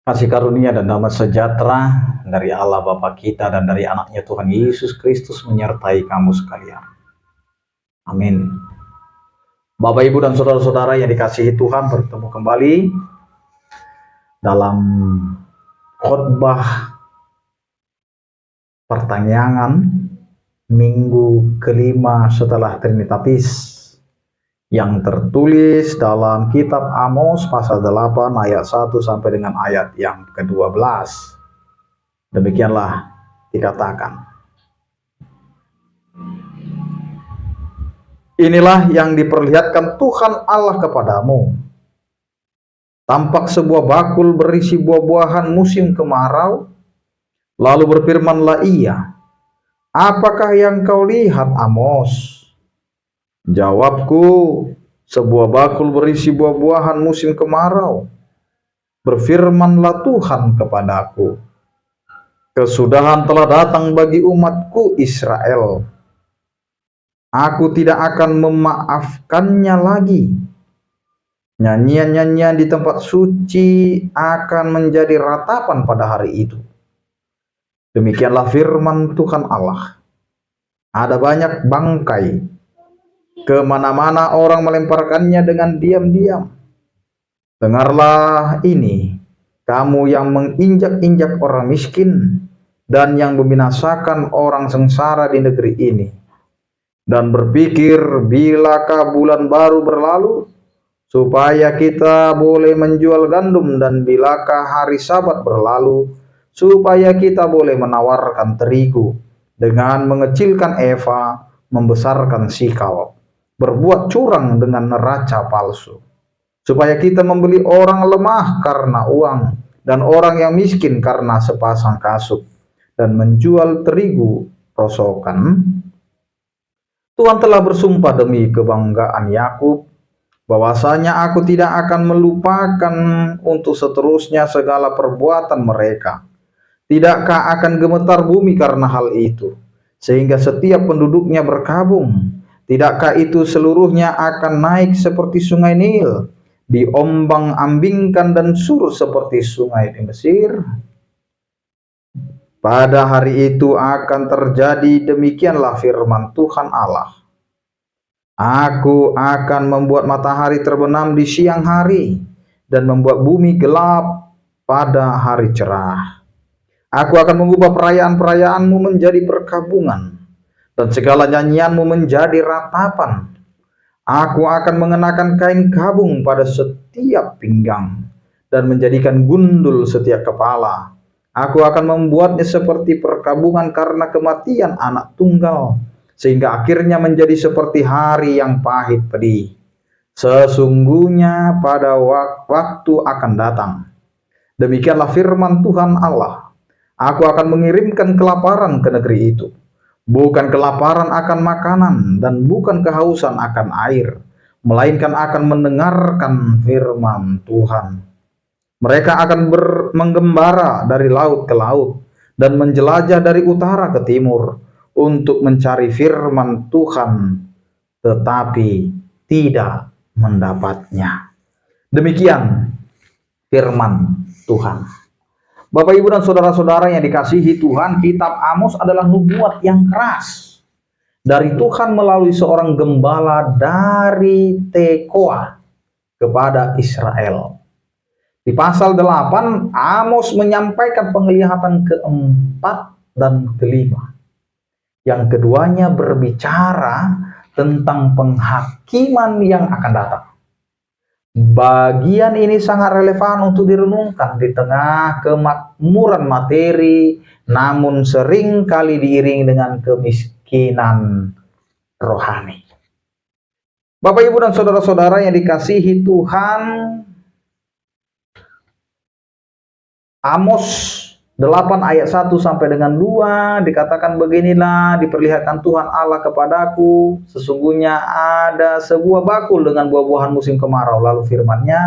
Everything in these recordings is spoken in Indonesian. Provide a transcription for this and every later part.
Kasih karunia dan damai sejahtera dari Allah Bapa kita dan dari anaknya Tuhan Yesus Kristus menyertai kamu sekalian. Amin. Bapak, Ibu, dan saudara-saudara yang dikasihi Tuhan, bertemu kembali dalam khotbah pertanyaan minggu kelima setelah Trinitatis yang tertulis dalam kitab Amos pasal 8 ayat 1 sampai dengan ayat yang ke-12. Demikianlah dikatakan. Inilah yang diperlihatkan Tuhan Allah kepadamu. Tampak sebuah bakul berisi buah-buahan musim kemarau. Lalu berfirmanlah ia, "Apakah yang kau lihat, Amos?" Jawabku, "Sebuah bakul berisi buah-buahan musim kemarau." Berfirmanlah Tuhan kepadaku, "Kesudahan telah datang bagi umatku Israel. Aku tidak akan memaafkannya lagi. Nyanyian-nyanyian di tempat suci akan menjadi ratapan pada hari itu." Demikianlah firman Tuhan Allah. Ada banyak bangkai, kemana-mana orang melemparkannya dengan diam-diam. Dengarlah ini, kamu yang menginjak-injak orang miskin dan yang membinasakan orang sengsara di negeri ini, dan berpikir, bilakah bulan baru berlalu supaya kita boleh menjual gandum, dan bilakah hari Sabat berlalu supaya kita boleh menawarkan terigu, dengan mengecilkan eva, membesarkan sikal, berbuat curang dengan neraca palsu, supaya kita membeli orang lemah karena uang, dan orang yang miskin karena sepasang kasut, dan menjual terigu rosokan. Tuhan telah bersumpah demi kebanggaan Yakub, bahwasanya aku tidak akan melupakan untuk seterusnya segala perbuatan mereka. Tidakkah akan gemetar bumi karena hal itu, sehingga setiap penduduknya berkabung? Tidakkah itu seluruhnya akan naik seperti sungai Nil, diombang-ambingkan dan surut seperti sungai di Mesir? Pada hari itu akan terjadi demikianlah firman Tuhan Allah. Aku akan membuat matahari terbenam di siang hari, dan membuat bumi gelap pada hari cerah. Aku akan mengubah perayaan-perayaanmu menjadi perkabungan, dan segala nyanyianmu menjadi ratapan. Aku akan mengenakan kain kabung pada setiap pinggang, dan menjadikan gundul setiap kepala. Aku akan membuatnya seperti perkabungan karena kematian anak tunggal, sehingga akhirnya menjadi seperti hari yang pahit pedih. Sesungguhnya pada waktu akan datang, demikianlah firman Tuhan Allah, aku akan mengirimkan kelaparan ke negeri itu. Bukan kelaparan akan makanan, dan bukan kehausan akan air, melainkan akan mendengarkan firman Tuhan. Mereka akan menggembara dari laut ke laut, dan menjelajah dari utara ke timur, untuk mencari firman Tuhan, tetapi tidak mendapatnya. Demikian firman Tuhan. Bapak, Ibu, dan saudara-saudara yang dikasihi Tuhan, kitab Amos adalah nubuat yang keras dari Tuhan melalui seorang gembala dari Tekoa kepada Israel. Di pasal 8, Amos menyampaikan penglihatan keempat dan kelima. Yang keduanya berbicara tentang penghakiman yang akan datang. Bagian ini sangat relevan untuk direnungkan di tengah kemakmuran materi, namun sering kali diiringi dengan kemiskinan rohani. Bapak, Ibu, dan saudara-saudara yang dikasihi Tuhan, Amos 8 ayat 1 sampai dengan 2 dikatakan beginilah, diperlihatkan Tuhan Allah kepadaku, sesungguhnya ada sebuah bakul dengan buah-buahan musim kemarau. Lalu firman-Nya,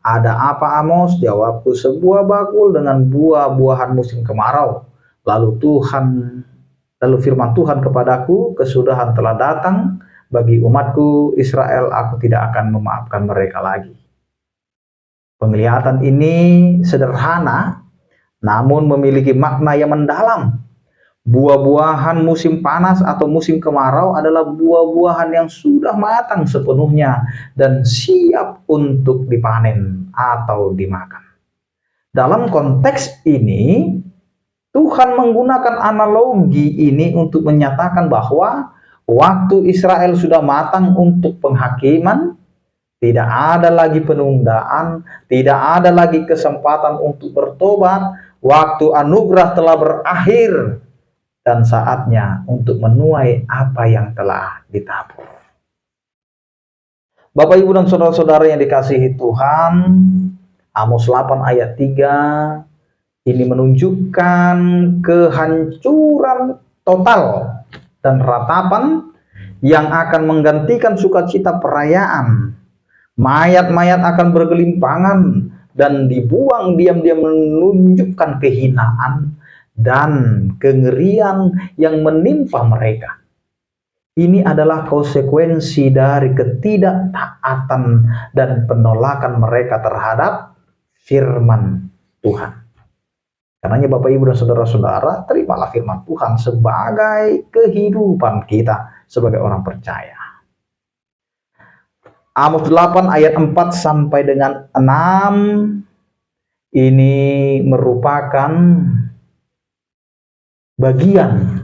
ada apa Amos? Jawabku, sebuah bakul dengan buah-buahan musim kemarau. Lalu firman Tuhan kepadaku, kesudahan telah datang bagi umatku Israel, aku tidak akan memaafkan mereka lagi. Penglihatan ini sederhana, namun memiliki makna yang mendalam. Buah-buahan musim panas atau musim kemarau adalah buah-buahan yang sudah matang sepenuhnya dan siap untuk dipanen atau dimakan. Dalam konteks ini, Tuhan menggunakan analogi ini untuk menyatakan bahwa waktu Israel sudah matang untuk penghakiman, tidak ada lagi penundaan, tidak ada lagi kesempatan untuk bertobat. Waktu anugerah telah berakhir dan saatnya untuk menuai apa yang telah ditabur. Bapak, Ibu, dan saudara-saudara yang dikasihi Tuhan, Amos 8 ayat 3 ini menunjukkan kehancuran total dan ratapan yang akan menggantikan sukacita perayaan. Mayat-mayat akan bergelimpangan dan dibuang diam-diam, menunjukkan kehinaan dan kengerian yang menimpa mereka. Ini adalah konsekuensi dari ketidaktaatan dan penolakan mereka terhadap firman Tuhan. Karenanya Bapak, Ibu, dan saudara-saudara, terimalah firman Tuhan sebagai kehidupan kita sebagai orang percaya. Amos 8 ayat 4 sampai dengan 6 ini merupakan bagian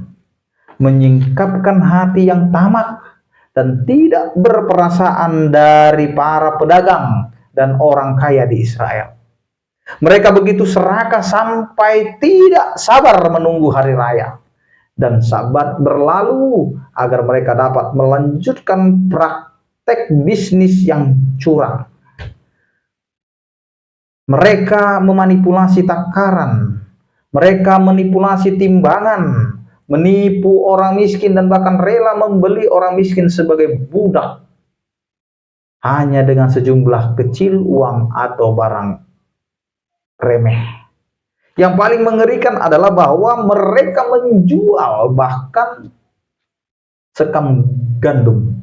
menyingkapkan hati yang tamak dan tidak berperasaan dari para pedagang dan orang kaya di Israel. Mereka begitu serakah sampai tidak sabar menunggu hari raya dan Sabat berlalu agar mereka dapat melanjutkan praktek bisnis yang curang. Mereka memanipulasi takaran, mereka manipulasi timbangan, menipu orang miskin dan bahkan rela membeli orang miskin sebagai budak hanya dengan sejumlah kecil uang atau barang remeh. Yang paling mengerikan adalah bahwa mereka menjual bahkan sekam gandum,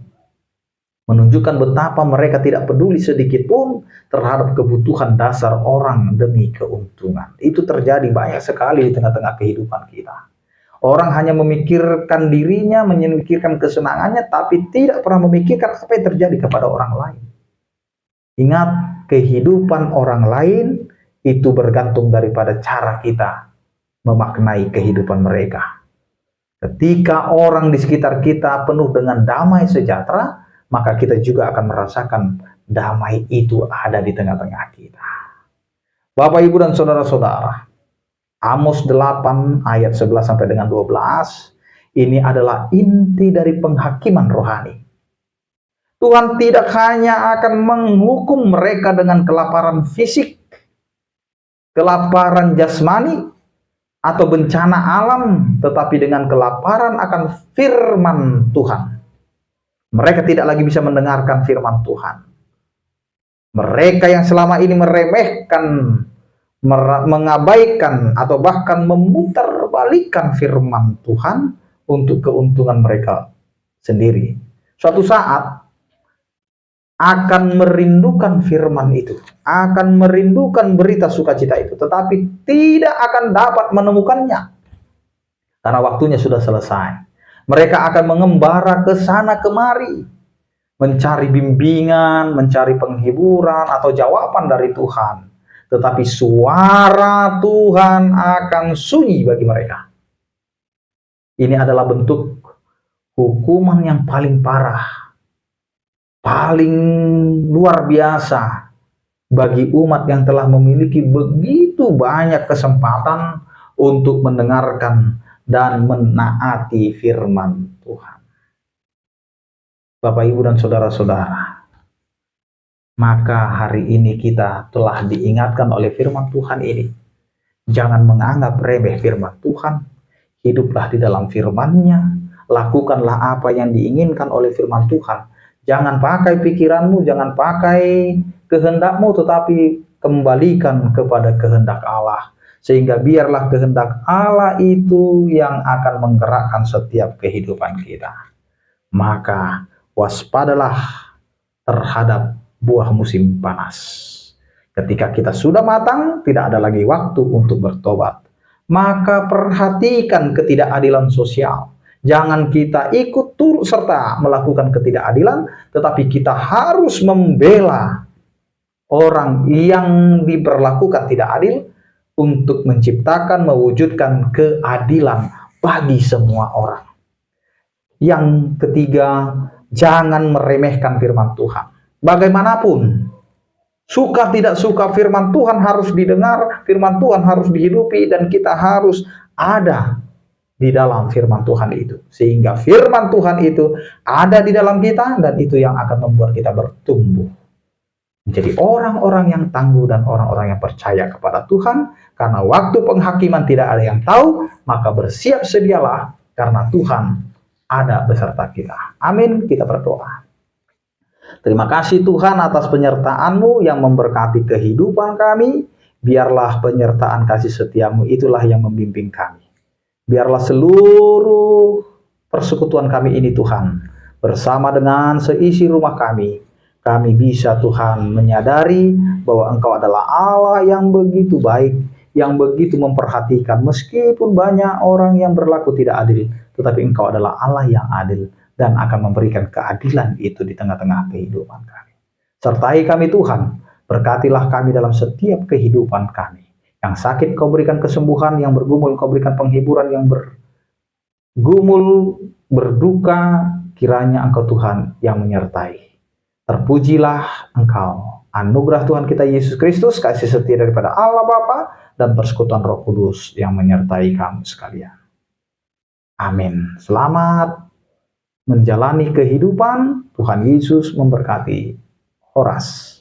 menunjukkan betapa mereka tidak peduli sedikit pun terhadap kebutuhan dasar orang demi keuntungan. Itu terjadi banyak sekali di tengah-tengah kehidupan kita. Orang hanya memikirkan dirinya, memikirkan kesenangannya, tapi tidak pernah memikirkan apa yang terjadi kepada orang lain. Ingat, kehidupan orang lain itu bergantung daripada cara kita memaknai kehidupan mereka. Ketika orang di sekitar kita penuh dengan damai sejahtera, maka kita juga akan merasakan damai itu ada di tengah-tengah kita. Bapak, Ibu, dan saudara-saudara, Amos 8 ayat 11 sampai dengan 12 ini adalah inti dari penghakiman rohani. Tuhan tidak hanya akan menghukum mereka dengan kelaparan fisik, kelaparan jasmani, atau bencana alam, tetapi dengan kelaparan akan firman Tuhan. Mereka tidak lagi bisa mendengarkan firman Tuhan. Mereka yang selama ini meremehkan, mengabaikan, atau bahkan memutarbalikkan firman Tuhan untuk keuntungan mereka sendiri, suatu saat akan merindukan firman itu, akan merindukan berita sukacita itu, tetapi tidak akan dapat menemukannya karena waktunya sudah selesai. Mereka akan mengembara ke sana kemari, mencari bimbingan, mencari penghiburan atau jawaban dari Tuhan. Tetapi suara Tuhan akan sunyi bagi mereka. Ini adalah bentuk hukuman yang paling parah, paling luar biasa bagi umat yang telah memiliki begitu banyak kesempatan untuk mendengarkan dan menaati firman Tuhan. Bapak, Ibu, dan saudara-saudara, maka hari ini kita telah diingatkan oleh firman Tuhan ini. Jangan menganggap remeh firman Tuhan. Hiduplah di dalam firman-Nya. Lakukanlah apa yang diinginkan oleh firman Tuhan. Jangan pakai pikiranmu, jangan pakai kehendakmu, tetapi kembalikan kepada kehendak Allah. Sehingga biarlah kehendak Allah itu yang akan menggerakkan setiap kehidupan kita. Maka waspadalah terhadap buah musim panas. Ketika kita sudah matang, tidak ada lagi waktu untuk bertobat. Maka perhatikan ketidakadilan sosial. Jangan kita ikut turut serta melakukan ketidakadilan, tetapi kita harus membela orang yang diperlakukan tidak adil untuk menciptakan, mewujudkan keadilan bagi semua orang. Yang ketiga, jangan meremehkan firman Tuhan. Bagaimanapun, suka tidak suka, firman Tuhan harus didengar, firman Tuhan harus dihidupi, dan kita harus ada di dalam firman Tuhan itu. Sehingga firman Tuhan itu ada di dalam kita, dan itu yang akan membuat kita bertumbuh menjadi orang-orang yang tangguh dan orang-orang yang percaya kepada Tuhan. Karena waktu penghakiman tidak ada yang tahu, maka bersiap sedialah, karena Tuhan ada beserta kita. Amin. Kita berdoa. Terima kasih Tuhan atas penyertaan-Mu yang memberkati kehidupan kami. Biarlah penyertaan kasih setia-Mu itulah yang membimbing kami. Biarlah seluruh persekutuan kami ini Tuhan, bersama dengan seisi rumah kami bisa Tuhan menyadari bahwa Engkau adalah Allah yang begitu baik, yang begitu memperhatikan. Meskipun banyak orang yang berlaku tidak adil, tetapi Engkau adalah Allah yang adil dan akan memberikan keadilan itu di tengah-tengah kehidupan kami. Sertai kami Tuhan, berkatilah kami dalam setiap kehidupan kami. Yang sakit Kau berikan kesembuhan, yang bergumul Kau berikan penghiburan, yang bergumul, berduka, kiranya Engkau Tuhan yang menyertai. Terpujilah Engkau. Anugerah Tuhan kita Yesus Kristus, kasih setia daripada Allah Bapa, dan persekutuan Roh Kudus yang menyertai kamu sekalian. Amin. Selamat menjalani kehidupan. Tuhan Yesus memberkati. Horas.